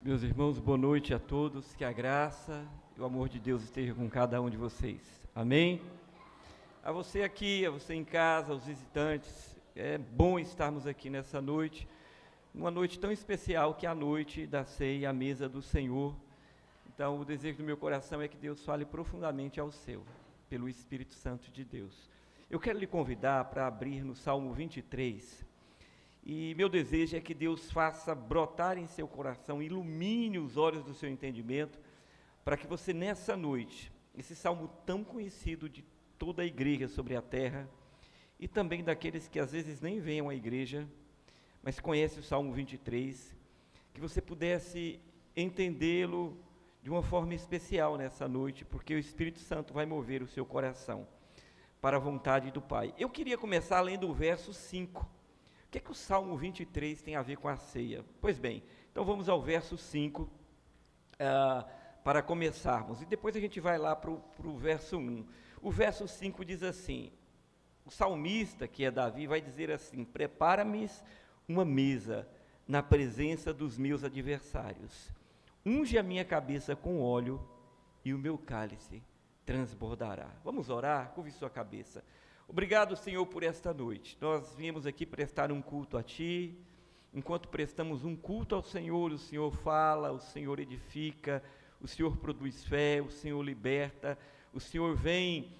Meus irmãos, boa noite a todos, que a graça e o amor de Deus esteja com cada um de vocês, amém? A você aqui, a você em casa, aos visitantes, é bom estarmos aqui nessa noite, uma noite tão especial que é a noite da ceia, a mesa do Senhor. Então o desejo do meu coração é que Deus fale profundamente ao seu, pelo Espírito Santo de Deus. Eu quero lhe convidar para abrir no Salmo 23, e meu desejo é que Deus faça brotar em seu coração, ilumine os olhos do seu entendimento, para que você nessa noite, esse salmo tão conhecido de toda a igreja sobre a terra, e também daqueles que às vezes nem venham à igreja, mas conhecem o Salmo 23, que você pudesse entendê-lo de uma forma especial nessa noite, porque o Espírito Santo vai mover o seu coração para a vontade do Pai. Eu queria começar lendo o verso 5. O que é que o Salmo 23 tem a ver com a ceia? Pois bem, então vamos ao verso 5, para começarmos, e depois a gente vai lá para o verso 1. O verso 5 diz assim, o salmista, que é Davi, vai dizer assim: prepara-me uma mesa na presença dos meus adversários, unge a minha cabeça com óleo e o meu cálice transbordará. Vamos orar? Curve sua cabeça. Obrigado, Senhor, por esta noite. Nós viemos aqui prestar um culto a Ti. Enquanto prestamos um culto ao Senhor, o Senhor fala, o Senhor edifica, o Senhor produz fé, o Senhor liberta, o Senhor vem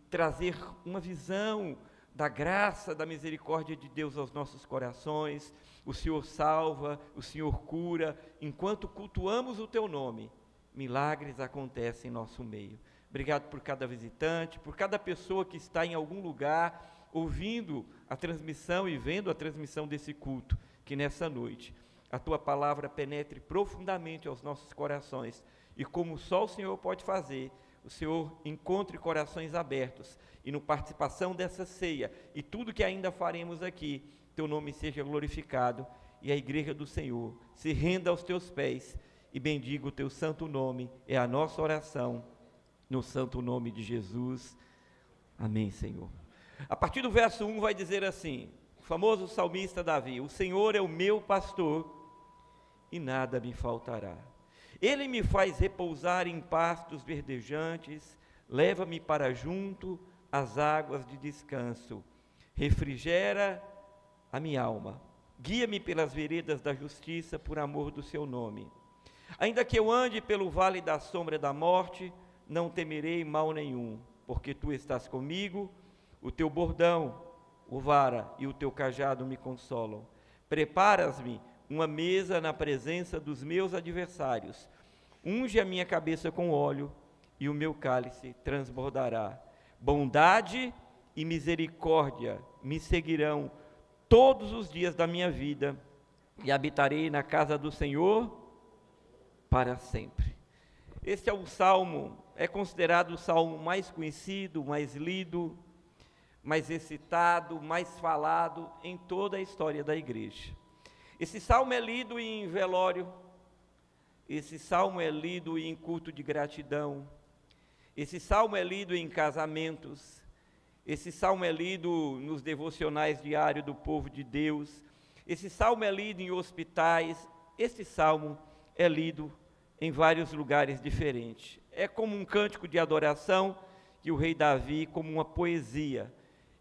trazer uma visão da graça, da misericórdia de Deus aos nossos corações. O Senhor salva, o Senhor cura. Enquanto cultuamos o Teu nome, milagres acontecem em nosso meio. Obrigado por cada visitante, por cada pessoa que está em algum lugar, ouvindo a transmissão e vendo a transmissão desse culto, que nessa noite a Tua palavra penetre profundamente aos nossos corações, e como só o Senhor pode fazer, o Senhor encontre corações abertos, e no participação dessa ceia, e tudo que ainda faremos aqui, Teu nome seja glorificado, e a igreja do Senhor se renda aos Teus pés, e bendiga o Teu santo nome, é a nossa oração, no santo nome de Jesus, amém, Senhor. A partir do verso 1 vai dizer assim, o famoso salmista Davi: o Senhor é o meu pastor, e nada me faltará. Ele me faz repousar em pastos verdejantes, leva-me para junto às águas de descanso, refrigera a minha alma, guia-me pelas veredas da justiça, por amor do seu nome. Ainda que eu ande pelo vale da sombra da morte, não temerei mal nenhum, porque Tu estás comigo, o Teu bordão, o vara e o Teu cajado me consolam. Preparas-me uma mesa na presença dos meus adversários, unge a minha cabeça com óleo e o meu cálice transbordará. Bondade e misericórdia me seguirão todos os dias da minha vida, e habitarei na casa do Senhor para sempre. Este é o salmo, é considerado o salmo mais conhecido, mais lido, mais recitado, mais falado em toda a história da igreja. Esse salmo é lido em velório, esse salmo é lido em culto de gratidão, esse salmo é lido em casamentos, esse salmo é lido nos devocionais diários do povo de Deus, esse salmo é lido em hospitais, esse salmo é lido em vários lugares diferentes. É como um cântico de adoração que o rei Davi, como uma poesia.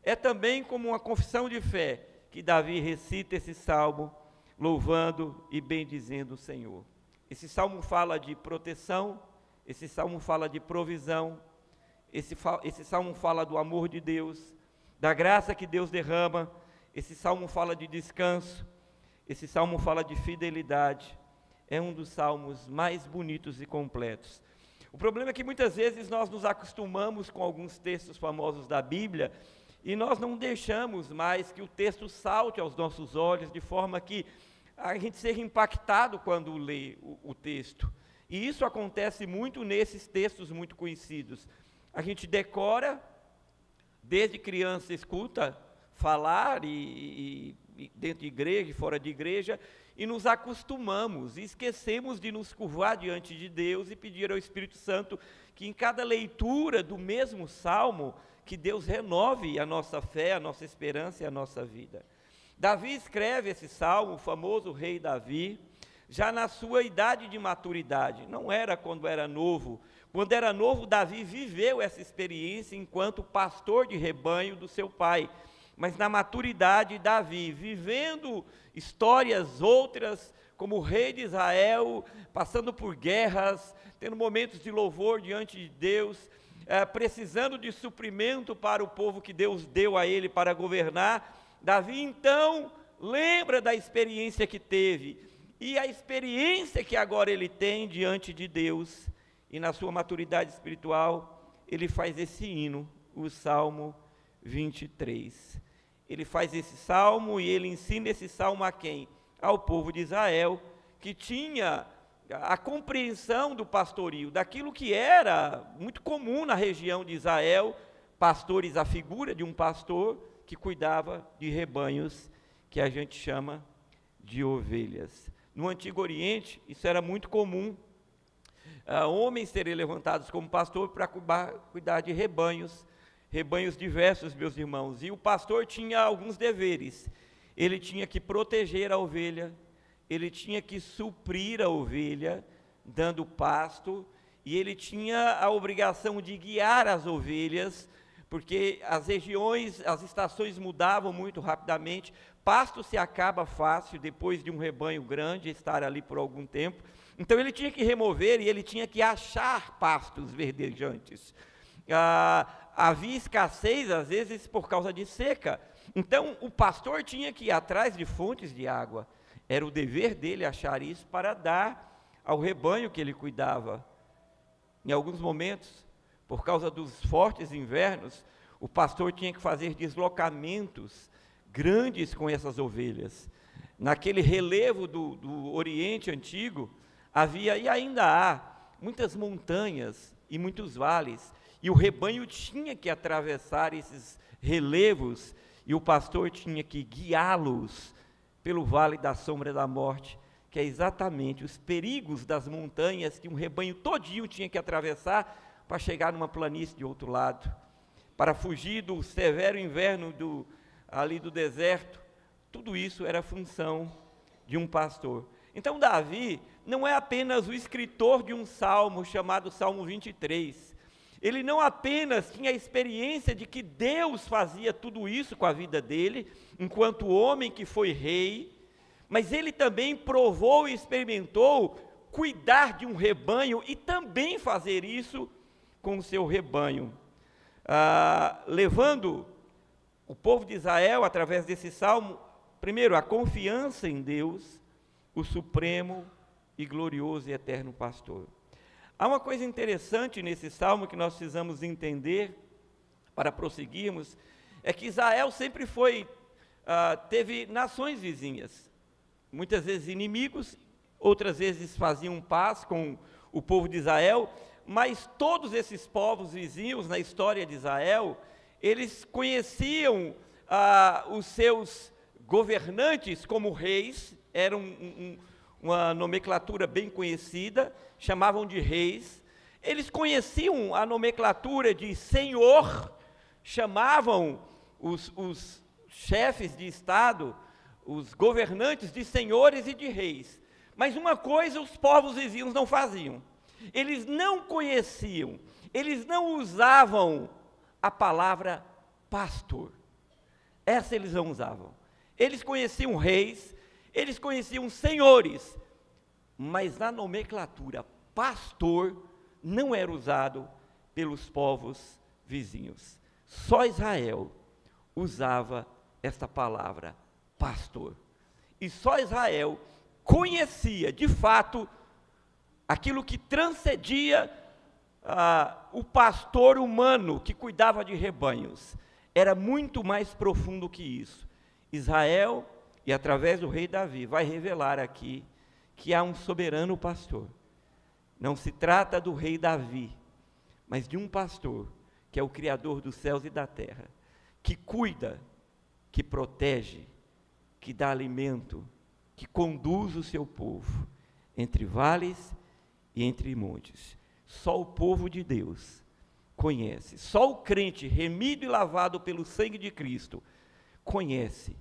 É também como uma confissão de fé que Davi recita esse salmo, louvando e bendizendo o Senhor. Esse salmo fala de proteção, esse salmo fala de provisão, esse salmo fala do amor de Deus, da graça que Deus derrama, esse salmo fala de descanso, esse salmo fala de fidelidade. É um dos salmos mais bonitos e completos. O problema é que muitas vezes nós nos acostumamos com alguns textos famosos da Bíblia e nós não deixamos mais que o texto salte aos nossos olhos, de forma que a gente seja impactado quando lê o texto. E isso acontece muito nesses textos muito conhecidos. A gente decora, desde criança escuta falar, e dentro de igreja e fora de igreja, e nos acostumamos, e esquecemos de nos curvar diante de Deus e pedir ao Espírito Santo que em cada leitura do mesmo salmo, que Deus renove a nossa fé, a nossa esperança e a nossa vida. Davi escreve esse salmo, o famoso rei Davi, já na sua idade de maturidade, não era quando era novo. Quando era novo, Davi viveu essa experiência enquanto pastor de rebanho do seu pai. Mas na maturidade, Davi, vivendo histórias outras, como rei de Israel, passando por guerras, tendo momentos de louvor diante de Deus, precisando de suprimento para o povo que Deus deu a ele para governar, Davi então lembra da experiência que teve, e a experiência que agora ele tem diante de Deus, e na sua maturidade espiritual, ele faz esse hino, o Salmo 23. Ele faz esse salmo e ele ensina esse salmo a quem? Ao povo de Israel, que tinha a compreensão do pastorio, daquilo que era muito comum na região de Israel, pastores, a figura de um pastor que cuidava de rebanhos, que a gente chama de ovelhas. No Antigo Oriente, isso era muito comum, homens serem levantados como pastor para cuidar de rebanhos diversos, meus irmãos, e o pastor tinha alguns deveres. Ele tinha que proteger a ovelha, ele tinha que suprir a ovelha, dando pasto, e ele tinha a obrigação de guiar as ovelhas, porque as regiões, as estações mudavam muito rapidamente, pasto se acaba fácil, depois de um rebanho grande estar ali por algum tempo, então ele tinha que remover e ele tinha que achar pastos verdejantes. Havia escassez, às vezes, por causa de seca, então o pastor tinha que ir atrás de fontes de água, era o dever dele achar isso para dar ao rebanho que ele cuidava. Em alguns momentos, por causa dos fortes invernos, o pastor tinha que fazer deslocamentos grandes com essas ovelhas. Naquele relevo do Oriente Antigo, havia e ainda há muitas montanhas e muitos vales, e o rebanho tinha que atravessar esses relevos, e o pastor tinha que guiá-los pelo vale da sombra da morte, que é exatamente os perigos das montanhas que um rebanho todinho tinha que atravessar para chegar numa planície de outro lado, para fugir do severo inverno ali do deserto. Tudo isso era função de um pastor. Então Davi não é apenas o escritor de um salmo chamado Salmo 23, ele não apenas tinha a experiência de que Deus fazia tudo isso com a vida dele, enquanto homem que foi rei, mas ele também provou e experimentou cuidar de um rebanho e também fazer isso com o seu rebanho, levando o povo de Israel, através desse salmo, primeiro, a confiança em Deus, o supremo e glorioso e eterno pastor. Há uma coisa interessante nesse salmo que nós precisamos entender para prosseguirmos, é que Israel sempre teve nações vizinhas, muitas vezes inimigos, outras vezes faziam paz com o povo de Israel, mas todos esses povos vizinhos na história de Israel, eles conheciam os seus governantes como reis, era uma nomenclatura bem conhecida, chamavam de reis. Eles conheciam a nomenclatura de senhor, chamavam os chefes de estado, os governantes de senhores e de reis. Mas uma coisa os povos vizinhos não faziam, eles não conheciam, eles não usavam a palavra pastor, essa eles não usavam. Eles conheciam reis, eles conheciam senhores, mas na nomenclatura pastor não era usado pelos povos vizinhos. Só Israel usava esta palavra pastor, e só Israel conhecia de fato aquilo que transcendia o pastor humano que cuidava de rebanhos. Era muito mais profundo que isso. Israel, e através do rei Davi, vai revelar aqui que há um soberano pastor. Não se trata do rei Davi, mas de um pastor que é o Criador dos céus e da terra, que cuida, que protege, que dá alimento, que conduz o seu povo entre vales e entre montes. Só o povo de Deus conhece, só o crente remido e lavado pelo sangue de Cristo conhece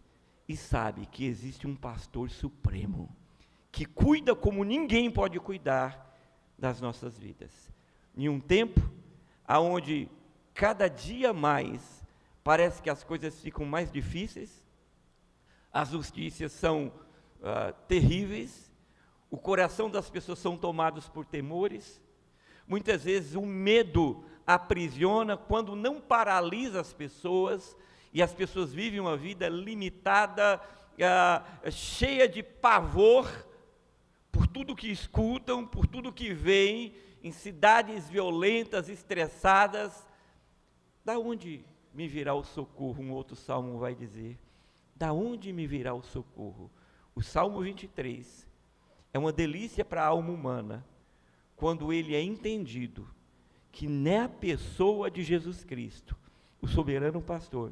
e sabe que existe um pastor supremo, que cuida como ninguém pode cuidar das nossas vidas. Em um tempo onde cada dia mais parece que as coisas ficam mais difíceis, as notícias são terríveis, o coração das pessoas são tomados por temores, muitas vezes o medo aprisiona, quando não paralisa as pessoas, e as pessoas vivem uma vida limitada, cheia de pavor, por tudo que escutam, por tudo que veem, em cidades violentas, estressadas. Da onde me virá o socorro? Um outro salmo vai dizer. Da onde me virá o socorro? O Salmo 23 é uma delícia para a alma humana, quando ele é entendido que na pessoa de Jesus Cristo, o soberano pastor,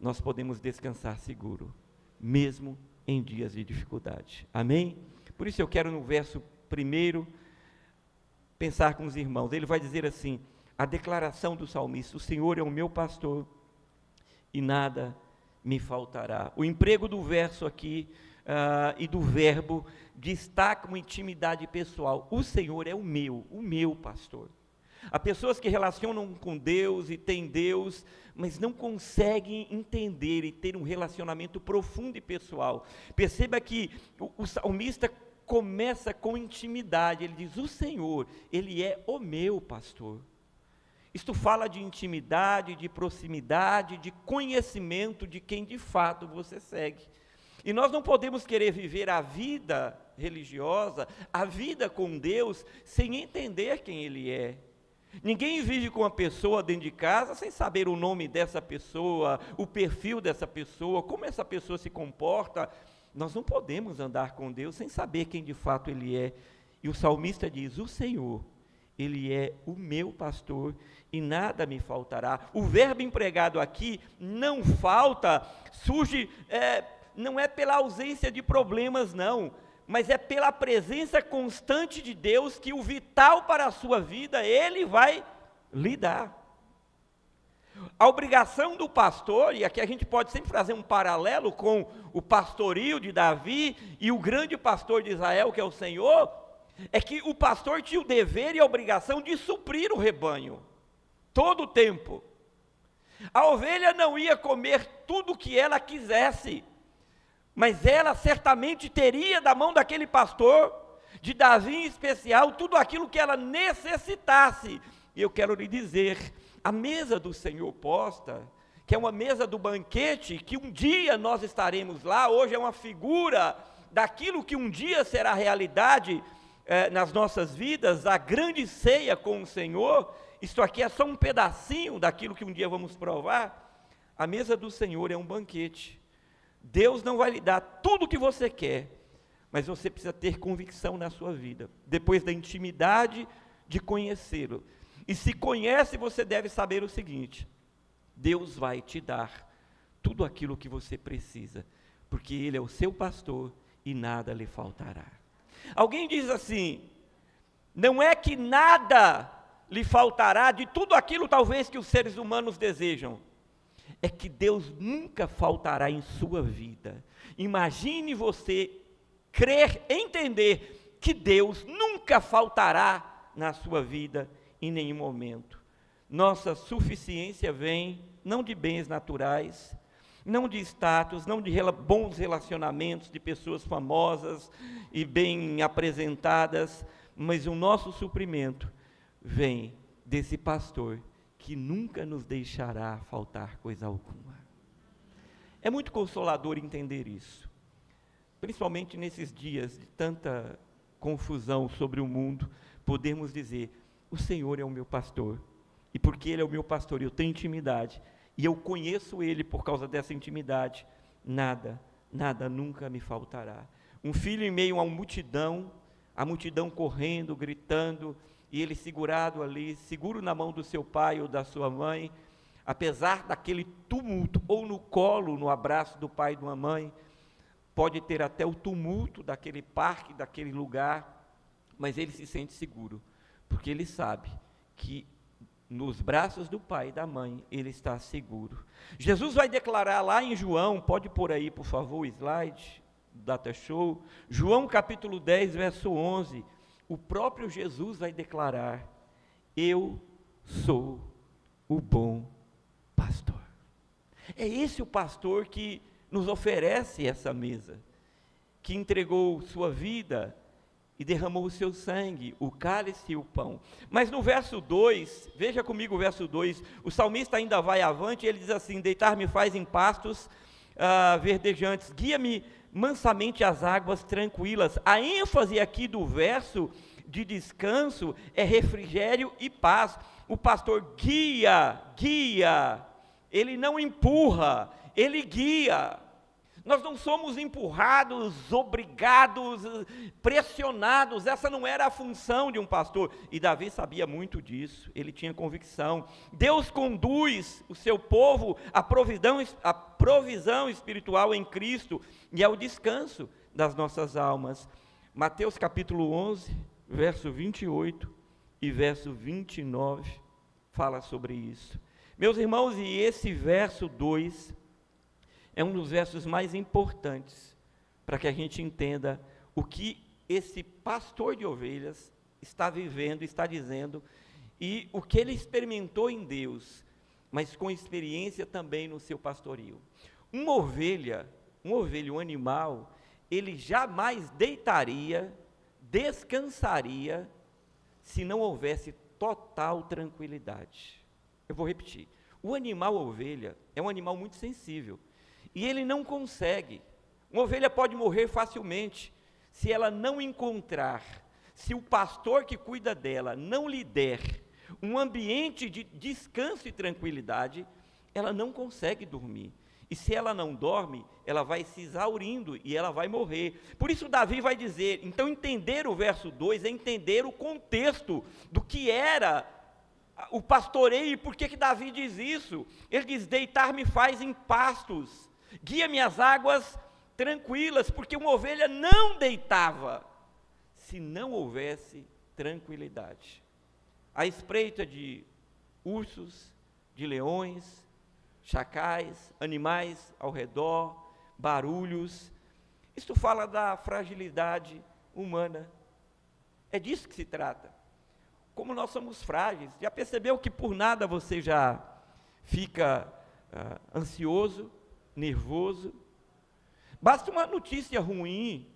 nós podemos descansar seguro, mesmo em dias de dificuldade. Amém? Por isso eu quero no verso 1 pensar com os irmãos. Ele vai dizer assim, a declaração do salmista: o Senhor é o meu pastor e nada me faltará. O emprego do verso aqui e do verbo destaca uma intimidade pessoal. O Senhor é o meu pastor. Há pessoas que relacionam com Deus e têm Deus, mas não conseguem entender e ter um relacionamento profundo e pessoal. Perceba que o salmista começa com intimidade. Ele diz: o Senhor, Ele é o meu pastor. Isto fala de intimidade, de proximidade, de conhecimento de quem de fato você segue. E nós não podemos querer viver a vida religiosa, a vida com Deus, sem entender quem Ele é. Ninguém vive com uma pessoa dentro de casa sem saber o nome dessa pessoa, o perfil dessa pessoa, como essa pessoa se comporta. Nós não podemos andar com Deus sem saber quem de fato Ele é. E o salmista diz: o Senhor, Ele é o meu pastor e nada me faltará. O verbo empregado aqui, não falta, surge, não é pela ausência de problemas não, mas é pela presença constante de Deus, que o vital para a sua vida, Ele vai lhe dar. A obrigação do pastor, e aqui a gente pode sempre fazer um paralelo com o pastorio de Davi e o grande pastor de Israel, que é o Senhor, é que o pastor tinha o dever e a obrigação de suprir o rebanho, todo o tempo. A ovelha não ia comer tudo o que ela quisesse, mas ela certamente teria da mão daquele pastor, de Davi em especial, tudo aquilo que ela necessitasse. E eu quero lhe dizer, a mesa do Senhor posta, que é uma mesa do banquete, que um dia nós estaremos lá, hoje é uma figura daquilo que um dia será realidade nas nossas vidas, a grande ceia com o Senhor. Isto aqui é só um pedacinho daquilo que um dia vamos provar. A mesa do Senhor é um banquete. Deus não vai lhe dar tudo o que você quer, mas você precisa ter convicção na sua vida, depois da intimidade de conhecê-lo. E se conhece, você deve saber o seguinte: Deus vai te dar tudo aquilo que você precisa, porque Ele é o seu pastor e nada lhe faltará. Alguém diz assim: não é que nada lhe faltará de tudo aquilo talvez que os seres humanos desejam, é que Deus nunca faltará em sua vida. Imagine você crer, entender que Deus nunca faltará na sua vida em nenhum momento. Nossa suficiência vem não de bens naturais, não de status, não de bons relacionamentos, de pessoas famosas e bem apresentadas, mas o nosso suprimento vem desse pastor que nunca nos deixará faltar coisa alguma. É muito consolador entender isso, principalmente nesses dias de tanta confusão sobre o mundo, podemos dizer: o Senhor é o meu pastor, e porque Ele é o meu pastor, eu tenho intimidade, e eu conheço Ele por causa dessa intimidade, nada nunca me faltará. Um filho em meio a multidão, a multidão correndo, gritando, e ele segurado ali, seguro na mão do seu pai ou da sua mãe, apesar daquele tumulto, ou no colo, no abraço do pai e de uma mãe, pode ter até o tumulto daquele parque, daquele lugar, mas ele se sente seguro, porque ele sabe que nos braços do pai e da mãe, ele está seguro. Jesus vai declarar lá em João, pode pôr aí por favor o slide, Data Show, João capítulo 10, verso 11, o próprio Jesus vai declarar: eu sou o bom pastor. É esse o pastor que nos oferece essa mesa, que entregou sua vida e derramou o seu sangue, o cálice e o pão. Mas no verso 2, veja comigo o verso 2, o salmista ainda vai avante, ele diz assim: deitar-me faz em pastos verdejantes, guia-me mansamente às águas tranquilas. A ênfase aqui do verso de descanso é refrigério e paz. O pastor guia, ele não empurra, ele guia. Nós não somos empurrados, obrigados, pressionados. Essa não era a função de um pastor. E Davi sabia muito disso, ele tinha convicção. Deus conduz o seu povo à provisão espiritual em Cristo e ao descanso das nossas almas. Mateus capítulo 11, verso 28 e verso 29, fala sobre isso. Meus irmãos, e esse verso 2 é um dos versos mais importantes para que a gente entenda o que esse pastor de ovelhas está vivendo, está dizendo, e o que ele experimentou em Deus, mas com experiência também no seu pastorio. Uma ovelha, um animal, ele jamais deitaria, descansaria, se não houvesse total tranquilidade. Eu vou repetir. O animal ovelha é um animal muito sensível. E ele não consegue. Uma ovelha pode morrer facilmente se ela não encontrar, se o pastor que cuida dela não lhe der um ambiente de descanso e tranquilidade, ela não consegue dormir. E se ela não dorme, ela vai se exaurindo e ela vai morrer. Por isso Davi vai dizer, então entender o verso 2 é entender o contexto do que era o pastoreio. E por que Davi diz isso? Ele diz: deitar-me faz em pastos, guia-me às águas tranquilas, porque uma ovelha não deitava se não houvesse tranquilidade. À espreita de ursos, de leões, chacais, animais ao redor, barulhos. Isto fala da fragilidade humana. É disso que se trata. Como nós somos frágeis. Já percebeu que por nada você já fica ansioso, nervoso? Basta uma notícia ruim,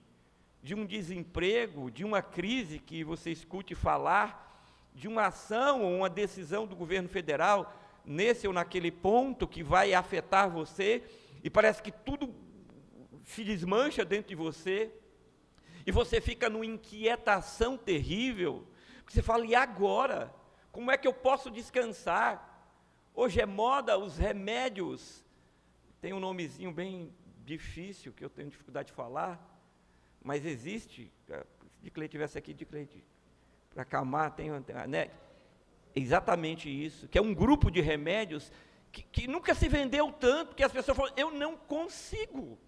de um desemprego, de uma crise que você escute falar, de uma ação ou uma decisão do governo federal, nesse ou naquele ponto que vai afetar você, e parece que tudo se desmancha dentro de você, e você fica numa inquietação terrível, porque você fala: e agora? Como é que eu posso descansar? Hoje é moda os remédios, tem um nomezinho bem difícil, que eu tenho dificuldade de falar, mas existe. Se Dicleide tivesse aqui, Dicleide, para acalmar, tem, né? Exatamente isso, que é um grupo de remédios que nunca se vendeu tanto, que as pessoas falam: eu não consigo,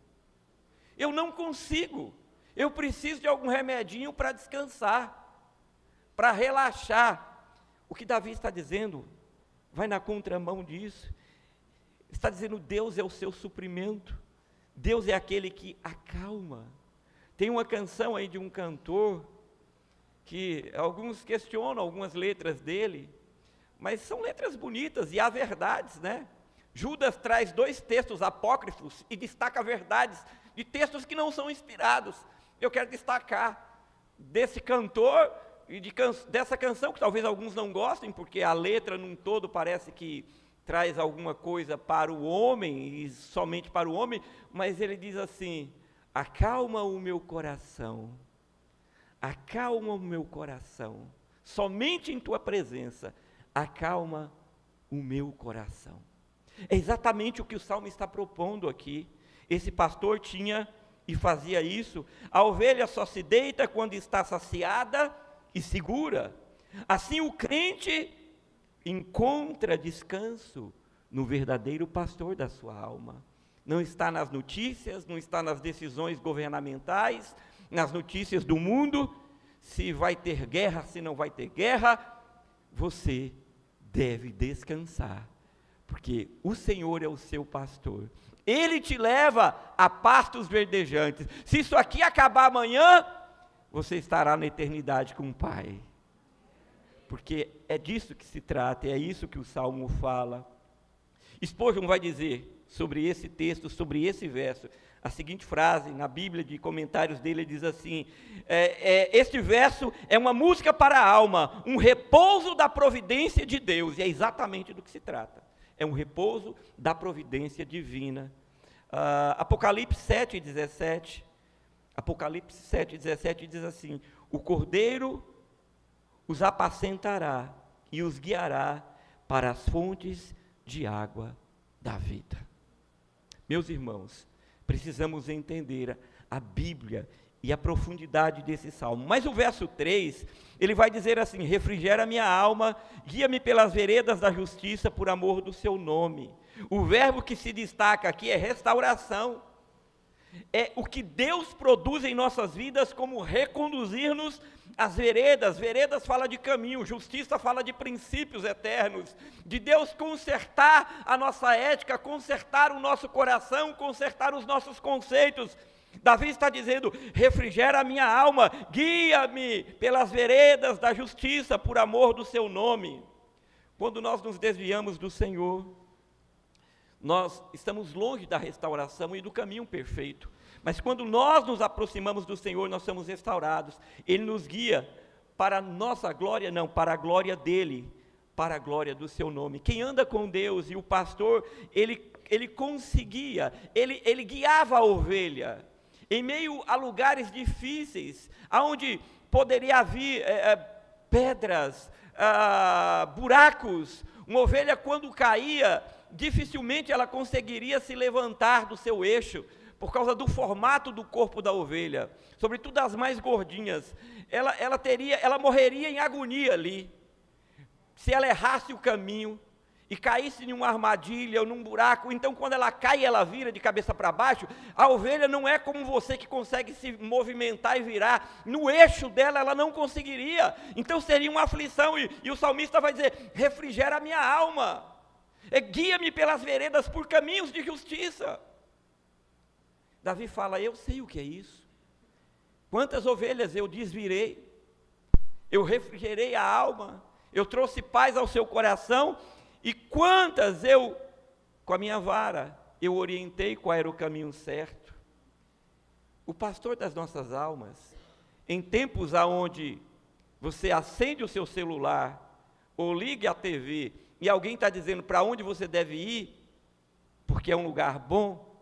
eu preciso de algum remedinho para descansar, para relaxar. O que Davi está dizendo vai na contramão disso. Está dizendo: Deus é o seu suprimento, Deus é aquele que acalma. Tem uma canção aí de um cantor, que alguns questionam algumas letras dele, mas são letras bonitas e há verdades, né? Judas traz 2 textos apócrifos e destaca verdades de textos que não são inspirados. Eu quero destacar desse cantor e dessa canção, que talvez alguns não gostem, porque a letra num todo parece que traz alguma coisa para o homem, e somente para o homem, mas ele diz assim: acalma o meu coração, somente em tua presença, acalma o meu coração. É exatamente o que o Salmo está propondo aqui. Esse pastor tinha e fazia isso. A ovelha só se deita quando está saciada e segura. Assim o crente encontra descanso no verdadeiro pastor da sua alma. Não está nas notícias, não está nas decisões governamentais, nas notícias do mundo, se vai ter guerra, se não vai ter guerra. Você deve descansar, porque o Senhor é o seu pastor, Ele te leva a pastos verdejantes. Se isso aqui acabar amanhã, você estará na eternidade com o Pai. Porque é disso que se trata, é isso que o Salmo fala. Spurgeon vai dizer sobre esse texto, sobre esse verso, a seguinte frase, na Bíblia, de comentários dele, ele diz assim, este verso é uma música para a alma, um repouso da providência de Deus, e é exatamente do que se trata, é um repouso da providência divina. Apocalipse 7:17, Apocalipse 7:17 diz assim, o Cordeiro os apacentará e os guiará para as fontes de água da vida. Meus irmãos, precisamos entender a Bíblia e a profundidade desse salmo. Mas o verso 3, ele vai dizer assim, refrigera minha alma, guia-me pelas veredas da justiça por amor do seu nome. O verbo que se destaca aqui é restauração. É o que Deus produz em nossas vidas como reconduzir-nos às veredas. Veredas fala de caminho, justiça fala de princípios eternos, de Deus consertar a nossa ética, consertar o nosso coração, consertar os nossos conceitos. Davi está dizendo, refrigera a minha alma, guia-me pelas veredas da justiça por amor do seu nome. Quando nós nos desviamos do Senhor, nós estamos longe da restauração e do caminho perfeito. Mas quando nós nos aproximamos do Senhor, nós somos restaurados. Ele nos guia para a nossa glória, não, para a glória dEle, para a glória do seu nome. Quem anda com Deus, e o pastor, ele conseguia, ele guiava a ovelha, em meio a lugares difíceis, aonde poderia haver pedras, buracos. Uma ovelha, quando caía, dificilmente ela conseguiria se levantar do seu eixo, por causa do formato do corpo da ovelha, sobretudo as mais gordinhas, ela morreria em agonia ali, se ela errasse o caminho, e caísse em uma armadilha ou num buraco. Então quando ela cai e ela vira de cabeça para baixo, a ovelha não é como você que consegue se movimentar e virar, no eixo dela ela não conseguiria, então seria uma aflição, e o salmista vai dizer, refrigera a minha alma, guia-me pelas veredas por caminhos de justiça. Davi fala, eu sei o que é isso, quantas ovelhas eu desvirei, eu refrigerei a alma, eu trouxe paz ao seu coração, e quantas eu, com a minha vara, eu orientei qual era o caminho certo. O pastor das nossas almas, em tempos onde você acende o seu celular, ou ligue a TV, e alguém está dizendo para onde você deve ir, porque é um lugar bom,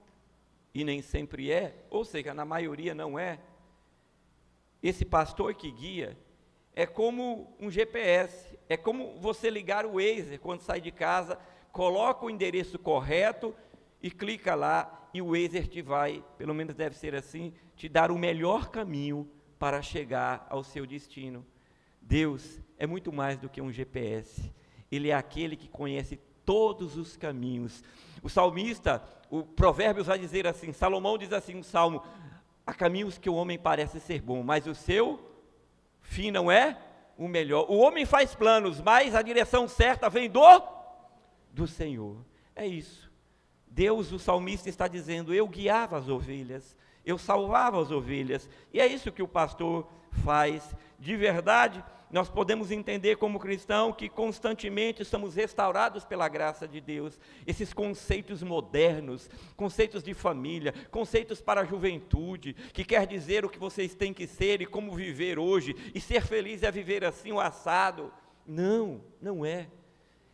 e nem sempre é, ou seja, na maioria não é, esse pastor que guia, é como um GPS, é como você ligar o Waze, quando sai de casa, coloca o endereço correto, e clica lá, e o Waze te vai, pelo menos deve ser assim, te dar o melhor caminho, para chegar ao seu destino. Deus é muito mais do que um GPS, Ele é aquele que conhece todos os caminhos. O salmista, o Provérbios vai dizer assim, Salomão diz assim no Salmo, há caminhos que o homem parece ser bom, mas o seu fim não é o melhor. O homem faz planos, mas a direção certa vem do Senhor. É isso. Deus, o salmista está dizendo, eu guiava as ovelhas, eu salvava as ovelhas, e é isso que o pastor faz. De verdade, nós podemos entender como cristão que constantemente somos restaurados pela graça de Deus. Esses conceitos modernos, conceitos de família, conceitos para a juventude, que quer dizer o que vocês têm que ser e como viver hoje, e ser feliz é viver assim o assado. Não, não é.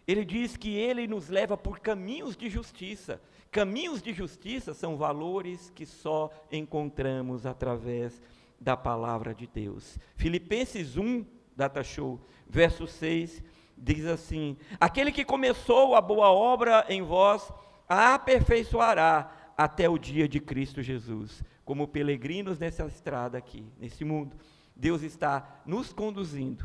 Ele diz que Ele nos leva por caminhos de justiça. Caminhos de justiça são valores que só encontramos através da palavra de Deus. Filipenses 1, Data Show, verso 6, diz assim, aquele que começou a boa obra em vós, a aperfeiçoará até o dia de Cristo Jesus. Como peregrinos nessa estrada aqui, nesse mundo, Deus está nos conduzindo,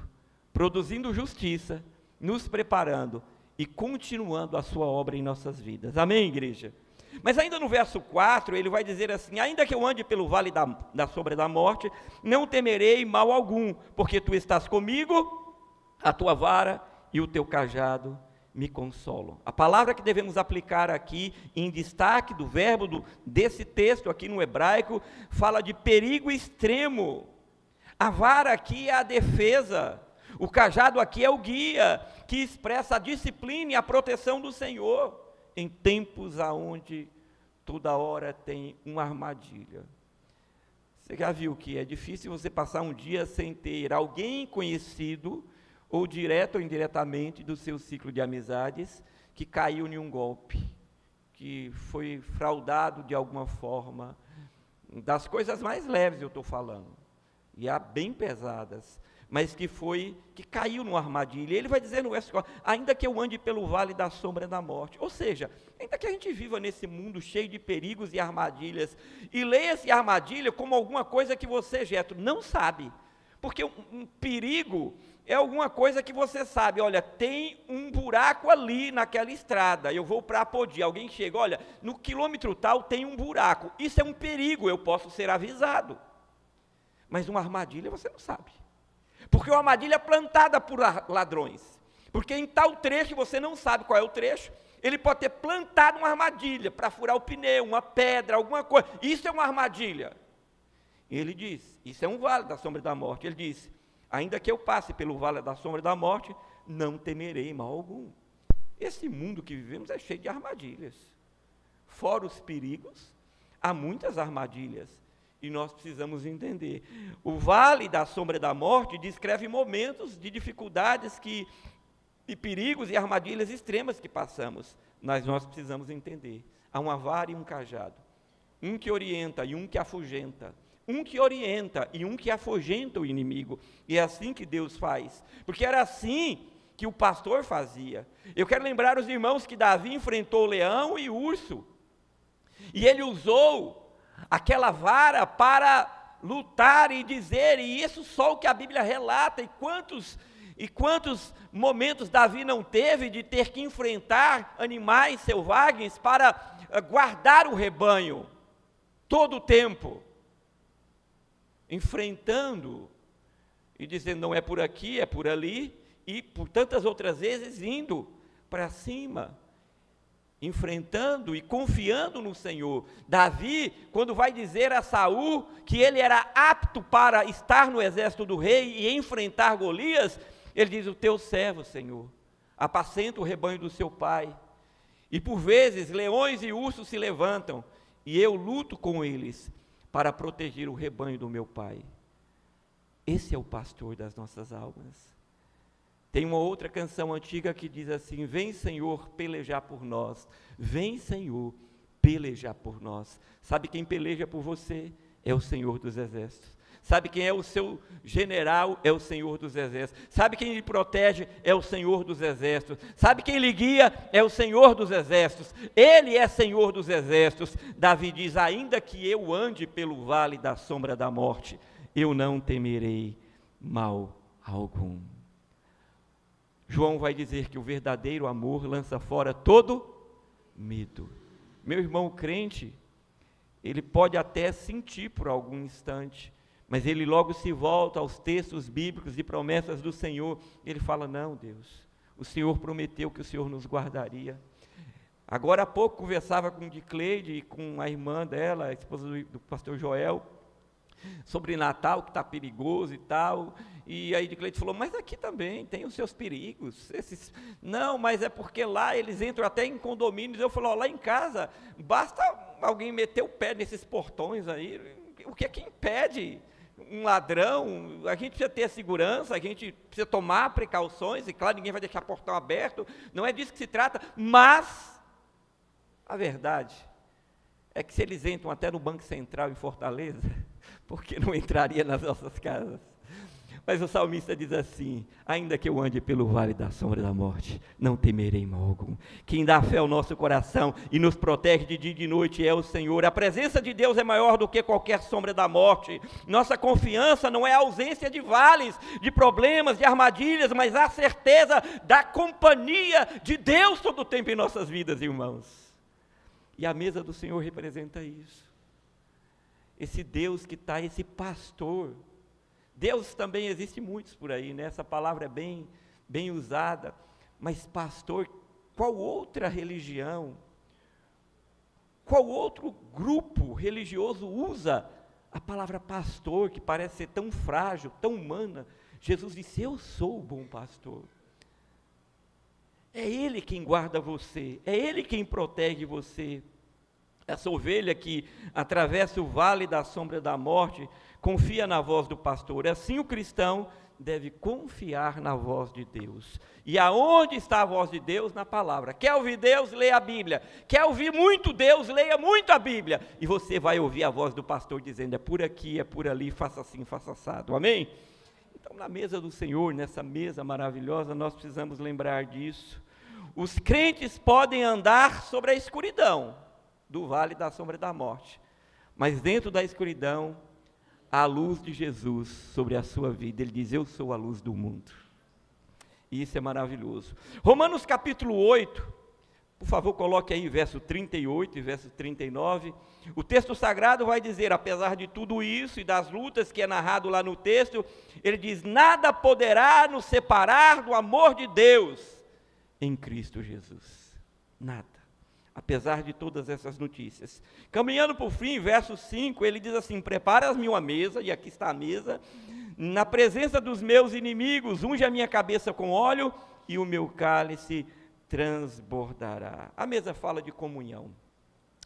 produzindo justiça, nos preparando e continuando a sua obra em nossas vidas. Amém, igreja? Mas ainda no verso 4, ele vai dizer assim, ainda que eu ande pelo vale da sombra da morte, não temerei mal algum, porque tu estás comigo, a tua vara e o teu cajado me consolam. A palavra que devemos aplicar aqui, em destaque do verbo desse texto aqui no hebraico, fala de perigo extremo. A vara aqui é a defesa, o cajado aqui é o guia, que expressa a disciplina e a proteção do Senhor, em tempos aonde toda hora tem uma armadilha. Você já viu que é difícil você passar um dia sem ter alguém conhecido, ou direto ou indiretamente, do seu ciclo de amizades, que caiu em um golpe, que foi fraudado de alguma forma, das coisas mais leves eu estou falando, e há bem pesadas, mas que caiu numa armadilha. Ele vai dizer no verso 4, ainda que eu ande pelo vale da sombra da morte, ou seja, ainda que a gente viva nesse mundo cheio de perigos e armadilhas, e leia-se armadilha como alguma coisa que você, Jetro, não sabe, porque um perigo é alguma coisa que você sabe, olha, tem um buraco ali naquela estrada, eu vou para Apodi, alguém chega, olha, no quilômetro tal tem um buraco, isso é um perigo, eu posso ser avisado, mas uma armadilha você não sabe, porque uma armadilha é plantada por ladrões, porque em tal trecho você não sabe qual é o trecho, ele pode ter plantado uma armadilha para furar o pneu, uma pedra, alguma coisa, isso é uma armadilha. Ele diz, isso é um vale da sombra da morte, ele diz, ainda que eu passe pelo vale da sombra da morte, não temerei mal algum. Esse mundo que vivemos é cheio de armadilhas, fora os perigos, há muitas armadilhas, e nós precisamos entender, o vale da sombra da morte descreve momentos de dificuldades e perigos e armadilhas extremas que passamos, mas nós precisamos entender, há uma vara e um cajado, um que orienta e um que afugenta, um que orienta e um que afugenta o inimigo, e é assim que Deus faz, porque era assim que o pastor fazia. Eu quero lembrar os irmãos que Davi enfrentou o leão e o urso, e ele usou aquela vara para lutar e dizer, e isso só o que a Bíblia relata, e quantos momentos Davi não teve de ter que enfrentar animais selvagens para guardar o rebanho, todo o tempo, enfrentando e dizendo não é por aqui, é por ali, e por tantas outras vezes indo para cima, enfrentando e confiando no Senhor. Davi, quando vai dizer a Saul que ele era apto para estar no exército do rei e enfrentar Golias, ele diz, o teu servo, Senhor, apacenta o rebanho do seu pai, e por vezes leões e ursos se levantam, e eu luto com eles, para proteger o rebanho do meu pai. Esse é o pastor das nossas almas. Tem uma outra canção antiga que diz assim, vem Senhor pelejar por nós, vem Senhor pelejar por nós. Sabe quem peleja por você? É o Senhor dos Exércitos. Sabe quem é o seu general? É o Senhor dos Exércitos. Sabe quem lhe protege? É o Senhor dos Exércitos. Sabe quem lhe guia? É o Senhor dos Exércitos. Ele é Senhor dos Exércitos. Davi diz, ainda que eu ande pelo vale da sombra da morte, eu não temerei mal algum. João vai dizer que o verdadeiro amor lança fora todo medo. Meu irmão crente, ele pode até sentir por algum instante, mas ele logo se volta aos textos bíblicos e promessas do Senhor, ele fala, não Deus, o Senhor prometeu que o Senhor nos guardaria. Agora há pouco conversava com Dicleide e com a irmã dela, a esposa do pastor Joel, sobre Natal, que está perigoso e tal, e aí Dicleide falou, mas aqui também tem os seus perigos, não, mas é porque lá eles entram até em condomínios, eu falo, lá em casa, basta alguém meter o pé nesses portões aí, o que é que impede um ladrão? A gente precisa ter segurança, a gente precisa tomar precauções, e claro, ninguém vai deixar portão aberto, não é disso que se trata, mas a verdade é que se eles entram até no Banco Central em Fortaleza, por que não entraria nas nossas casas? Mas o salmista diz assim, ainda que eu ande pelo vale da sombra da morte, não temerei mal algum. Quem dá fé ao nosso coração e nos protege de dia e de noite é o Senhor. A presença de Deus é maior do que qualquer sombra da morte. Nossa confiança não é a ausência de vales, de problemas, de armadilhas, mas a certeza da companhia de Deus todo o tempo em nossas vidas, irmãos. E a mesa do Senhor representa isso. Esse Deus que está, esse pastor. Deus também existe muitos por aí, né? Essa palavra é bem usada, mas pastor qual outra religião, qual outro grupo religioso usa a palavra pastor, que parece ser tão frágil, tão humana? Jesus disse: eu sou o bom pastor. É Ele quem guarda você, é Ele quem protege você. Essa ovelha que atravessa o vale da sombra da morte, confia na voz do pastor. Assim o cristão deve confiar na voz de Deus. E aonde está a voz de Deus? Na palavra. Quer ouvir Deus? Leia a Bíblia. Quer ouvir muito Deus? Leia muito a Bíblia. E você vai ouvir a voz do pastor dizendo: é por aqui, é por ali, faça assim, faça assado. Amém? Então, na mesa do Senhor, nessa mesa maravilhosa, nós precisamos lembrar disso. Os crentes podem andar sobre a escuridão do vale da sombra da morte, mas dentro da escuridão, a luz de Jesus sobre a sua vida. Ele diz: eu sou a luz do mundo. E isso é maravilhoso. Romanos capítulo 8, por favor, coloque aí verso 38 e verso 39. O texto sagrado vai dizer: apesar de tudo isso e das lutas que é narrado lá no texto, ele diz: nada poderá nos separar do amor de Deus em Cristo Jesus. Nada. Apesar de todas essas notícias. Caminhando para o fim, verso 5, ele diz assim: preparas-me uma mesa, e aqui está a mesa, na presença dos meus inimigos, unge a minha cabeça com óleo, e o meu cálice transbordará. A mesa fala de comunhão.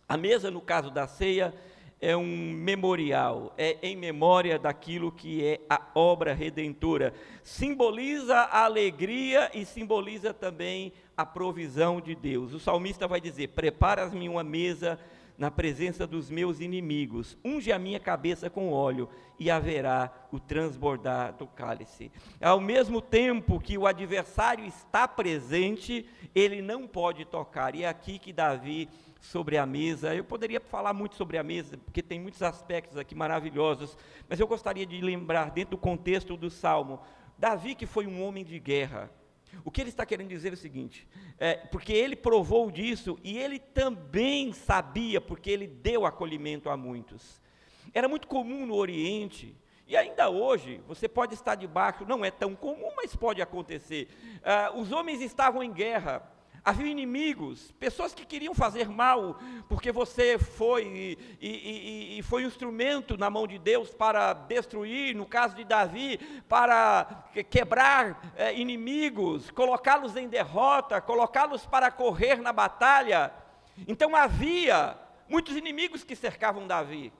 A mesa, no caso da ceia, é um memorial, é em memória daquilo que é a obra redentora. Simboliza a alegria e simboliza também a provisão de Deus. O salmista vai dizer: preparas-me uma mesa na presença dos meus inimigos, unge a minha cabeça com óleo, e haverá o transbordar do cálice. Ao mesmo tempo que o adversário está presente, ele não pode tocar. E é aqui que Davi, sobre a mesa, eu poderia falar muito sobre a mesa, porque tem muitos aspectos aqui maravilhosos, mas eu gostaria de lembrar, dentro do contexto do Salmo, Davi, que foi um homem de guerra. O que ele está querendo dizer é o seguinte: porque ele provou disso, e ele também sabia, porque ele deu acolhimento a muitos. Era muito comum no Oriente, e ainda hoje, você pode estar debaixo, não é tão comum, mas pode acontecer. Os homens estavam em guerra, havia inimigos, pessoas que queriam fazer mal, porque você foi e foi um instrumento na mão de Deus para destruir, no caso de Davi, para quebrar inimigos, colocá-los em derrota, colocá-los para correr na batalha. Então havia muitos inimigos que cercavam Davi.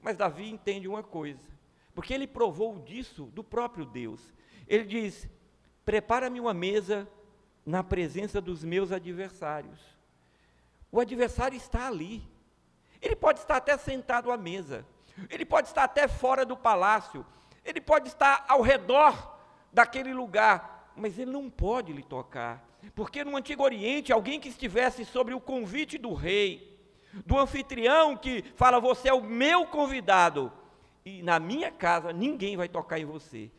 Mas Davi entende uma coisa, porque ele provou disso do próprio Deus. Ele diz: prepara-me uma mesa na presença dos meus adversários. O adversário está ali. Ele pode estar até sentado à mesa, ele pode estar até fora do palácio, ele pode estar ao redor daquele lugar, mas ele não pode lhe tocar, porque no Antigo Oriente, alguém que estivesse sobre o convite do rei, do anfitrião que fala: você é o meu convidado, e na minha casa ninguém vai tocar em você.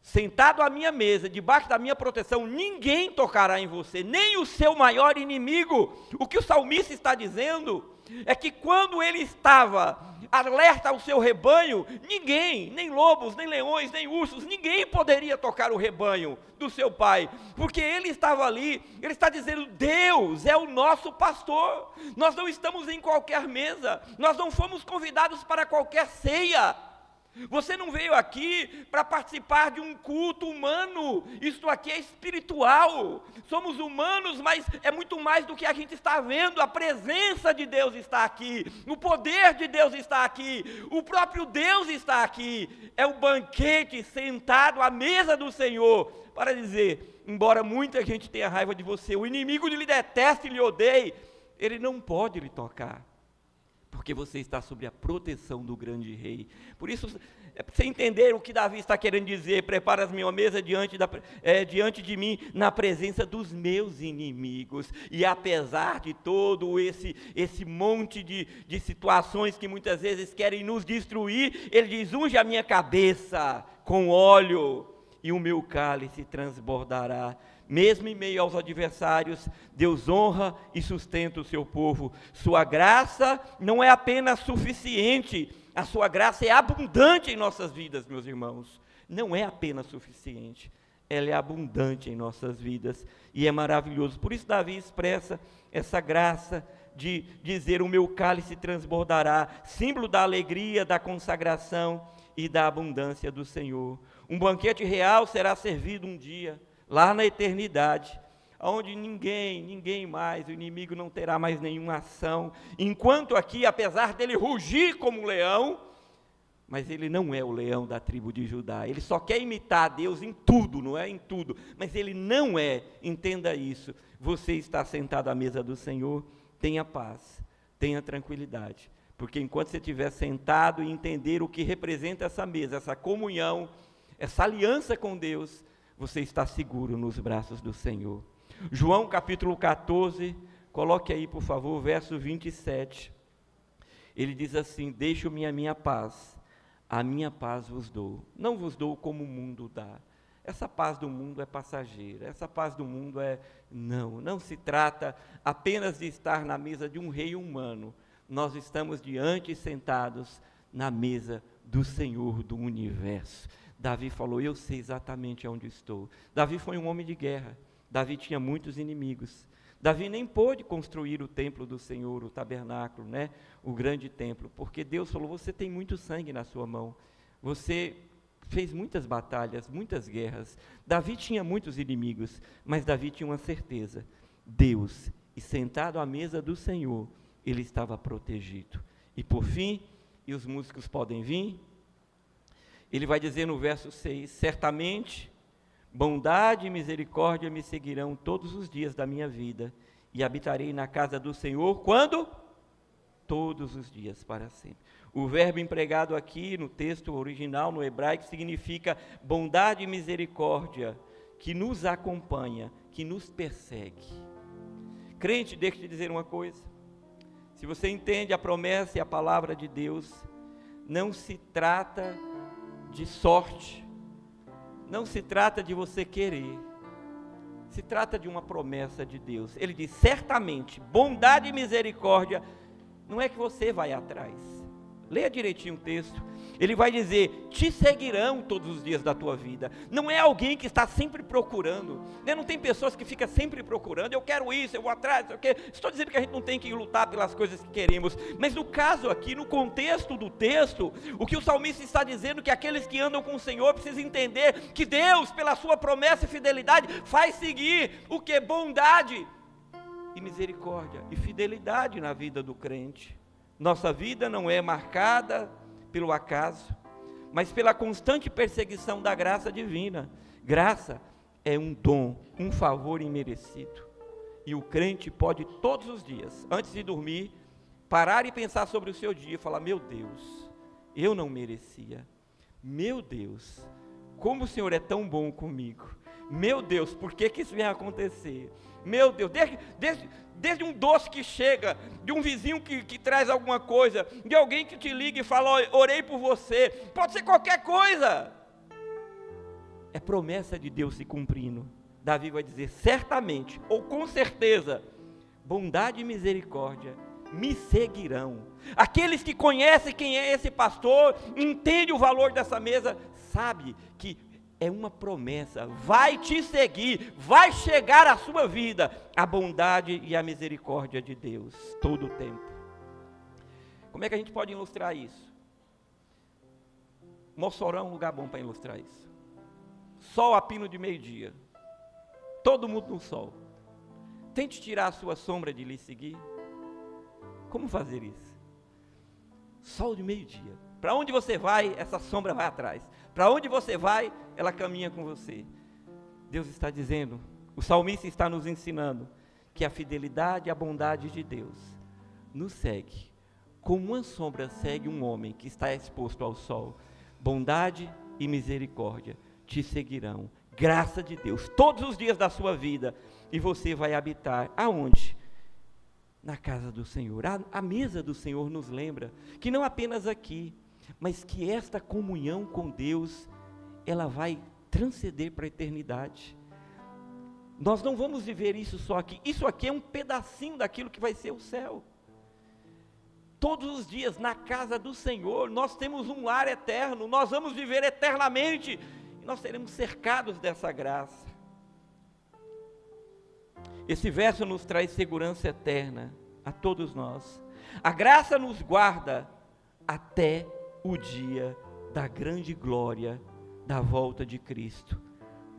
Sentado à minha mesa, debaixo da minha proteção, ninguém tocará em você, nem o seu maior inimigo. O que o salmista está dizendo é que quando ele estava alerta ao seu rebanho, ninguém, nem lobos, nem leões, nem ursos, ninguém poderia tocar o rebanho do seu pai, porque ele estava ali. Ele está dizendo: Deus é o nosso pastor, nós não estamos em qualquer mesa, nós não fomos convidados para qualquer ceia. Você não veio aqui para participar de um culto humano, isto aqui é espiritual. Somos humanos, mas é muito mais do que a gente está vendo. A presença de Deus está aqui, o poder de Deus está aqui, o próprio Deus está aqui. É o banquete sentado à mesa do Senhor, para dizer: embora muita gente tenha raiva de você, o inimigo lhe deteste e lhe odeie, ele não pode lhe tocar, porque você está sob a proteção do grande rei. Por isso, é para você entender o que Davi está querendo dizer: preparas-me uma mesa diante de mim, na presença dos meus inimigos. E apesar de todo esse monte de situações que muitas vezes querem nos destruir, ele diz: unge a minha cabeça com óleo, e o meu cálice transbordará. Mesmo em meio aos adversários, Deus honra e sustenta o seu povo. Sua graça não é apenas suficiente, a sua graça é abundante em nossas vidas, meus irmãos. Não é apenas suficiente, ela é abundante em nossas vidas, e é maravilhoso. Por isso Davi expressa essa graça de dizer: o meu cálice transbordará, símbolo da alegria, da consagração e da abundância do Senhor. Um banquete real será servido um dia, lá na eternidade, onde ninguém mais, o inimigo não terá mais nenhuma ação, enquanto aqui, apesar dele rugir como um leão, mas ele não é o leão da tribo de Judá. Ele só quer imitar Deus em tudo, não é? Em tudo, mas ele não é. Entenda isso. Você está sentado à mesa do Senhor, tenha paz, tenha tranquilidade, porque enquanto você estiver sentado e entender o que representa essa mesa, essa comunhão, essa aliança com Deus, você está seguro nos braços do Senhor. João capítulo 14, coloque aí por favor, verso 27, ele diz assim: deixo-me a minha paz vos dou, não vos dou como o mundo dá. Essa paz do mundo é passageira, essa paz do mundo não se trata apenas de estar na mesa de um rei humano, nós estamos diante e sentados na mesa do Senhor do universo. Davi falou: eu sei exatamente onde estou. Davi foi um homem de guerra, Davi tinha muitos inimigos, Davi nem pôde construir o templo do Senhor, o tabernáculo, né? O grande templo, porque Deus falou: você tem muito sangue na sua mão, você fez muitas batalhas, muitas guerras. Davi tinha muitos inimigos, mas Davi tinha uma certeza: Deus, e sentado à mesa do Senhor, ele estava protegido. E por fim, e os músicos podem vir, ele vai dizer no verso 6, certamente bondade e misericórdia me seguirão todos os dias da minha vida, e habitarei na casa do Senhor, quando? Todos os dias, para sempre. O verbo empregado aqui no texto original, no hebraico, significa bondade e misericórdia, que nos acompanha, que nos persegue. Crente, deixa eu te dizer uma coisa, se você entende a promessa e a palavra de Deus, não se trata de sorte, não se trata de você querer, se trata de uma promessa de Deus. Ele diz: certamente, bondade e misericórdia, não é que você vai atrás, leia direitinho o texto, ele vai dizer: te seguirão todos os dias da tua vida. Não é alguém que está sempre procurando, né? Não tem pessoas que ficam sempre procurando, eu quero isso, eu vou atrás, eu quero. Estou dizendo que a gente não tem que lutar pelas coisas que queremos, mas no caso aqui, no contexto do texto, o que o salmista está dizendo é que aqueles que andam com o Senhor precisam entender que Deus, pela sua promessa e fidelidade, faz seguir o que? Bondade e misericórdia e fidelidade na vida do crente. Nossa vida não é marcada pelo acaso, mas pela constante perseguição da graça divina. Graça é um dom, um favor imerecido, e o crente pode todos os dias, antes de dormir, parar e pensar sobre o seu dia e falar: meu Deus, eu não merecia, meu Deus, como o Senhor é tão bom comigo, meu Deus, por que isso vem acontecer? Meu Deus, desde um doce que chega, de um vizinho que traz alguma coisa, de alguém que te liga e fala: orei por você, pode ser qualquer coisa, é promessa de Deus se cumprindo. Davi vai dizer: certamente, ou com certeza, bondade e misericórdia me seguirão. Aqueles que conhecem quem é esse pastor, entendem o valor dessa mesa, sabe que é uma promessa, vai te seguir, vai chegar à sua vida a bondade e a misericórdia de Deus, todo o tempo. Como é que a gente pode ilustrar isso? Mossoró é um lugar bom para ilustrar isso. Sol a pino de meio-dia, todo mundo no sol. Tente tirar a sua sombra de lhe seguir. Como fazer isso? Sol de meio-dia, para onde você vai, essa sombra vai atrás. Para onde você vai, ela caminha com você. Deus está dizendo, o salmista está nos ensinando, que a fidelidade e a bondade de Deus nos segue, como uma sombra segue um homem que está exposto ao sol. Bondade e misericórdia te seguirão, graça de Deus, todos os dias da sua vida, e você vai habitar, aonde? Na casa do Senhor. A mesa do Senhor nos lembra, que não apenas aqui, mas que esta comunhão com Deus, ela vai transcender para a eternidade. Nós não vamos viver isso só aqui, isso aqui é um pedacinho daquilo que vai ser o céu. Todos os dias na casa do Senhor, nós temos um lar eterno, nós vamos viver eternamente, nós seremos cercados dessa graça. Esse verso nos traz segurança eterna a todos nós. A graça nos guarda até o dia da grande glória da volta de Cristo,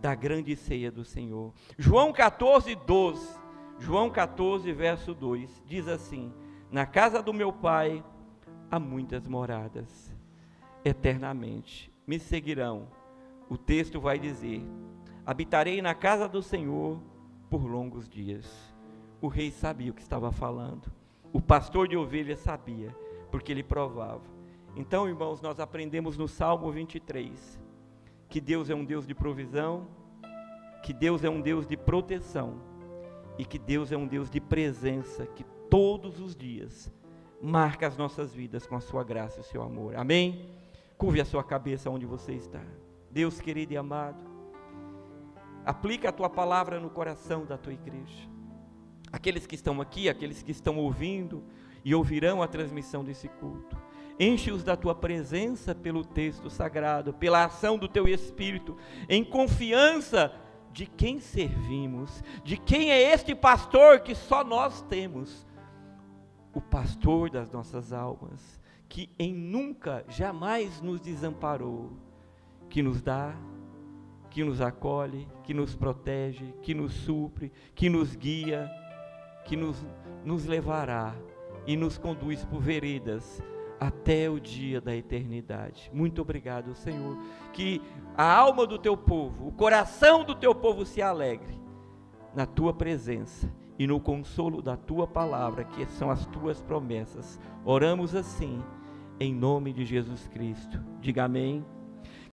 da grande ceia do Senhor. João 14, 12, João 14, verso 2, diz assim: na casa do meu Pai há muitas moradas, eternamente me seguirão. O texto vai dizer: habitarei na casa do Senhor por longos dias. O rei sabia o que estava falando, o pastor de ovelhas sabia, porque ele provava. Então, irmãos, nós aprendemos no Salmo 23, que Deus é um Deus de provisão, que Deus é um Deus de proteção, e que Deus é um Deus de presença, que todos os dias marca as nossas vidas com a sua graça e o seu amor. Amém? Curve a sua cabeça onde você está. Deus querido e amado, aplica a tua palavra no coração da tua igreja. Aqueles que estão aqui, aqueles que estão ouvindo e ouvirão a transmissão desse culto, enche-os da tua presença pelo texto sagrado, pela ação do teu Espírito, em confiança de quem servimos, de quem é este pastor que só nós temos, o pastor das nossas almas, que em nunca, jamais nos desamparou, que nos dá, que nos acolhe, que nos protege, que nos supre, que nos guia, que nos levará e nos conduz por veredas até o dia da eternidade. Muito obrigado, Senhor, que a alma do teu povo, o coração do teu povo se alegre na tua presença e no consolo da tua palavra, que são as tuas promessas. Oramos assim, em nome de Jesus Cristo. Diga amém.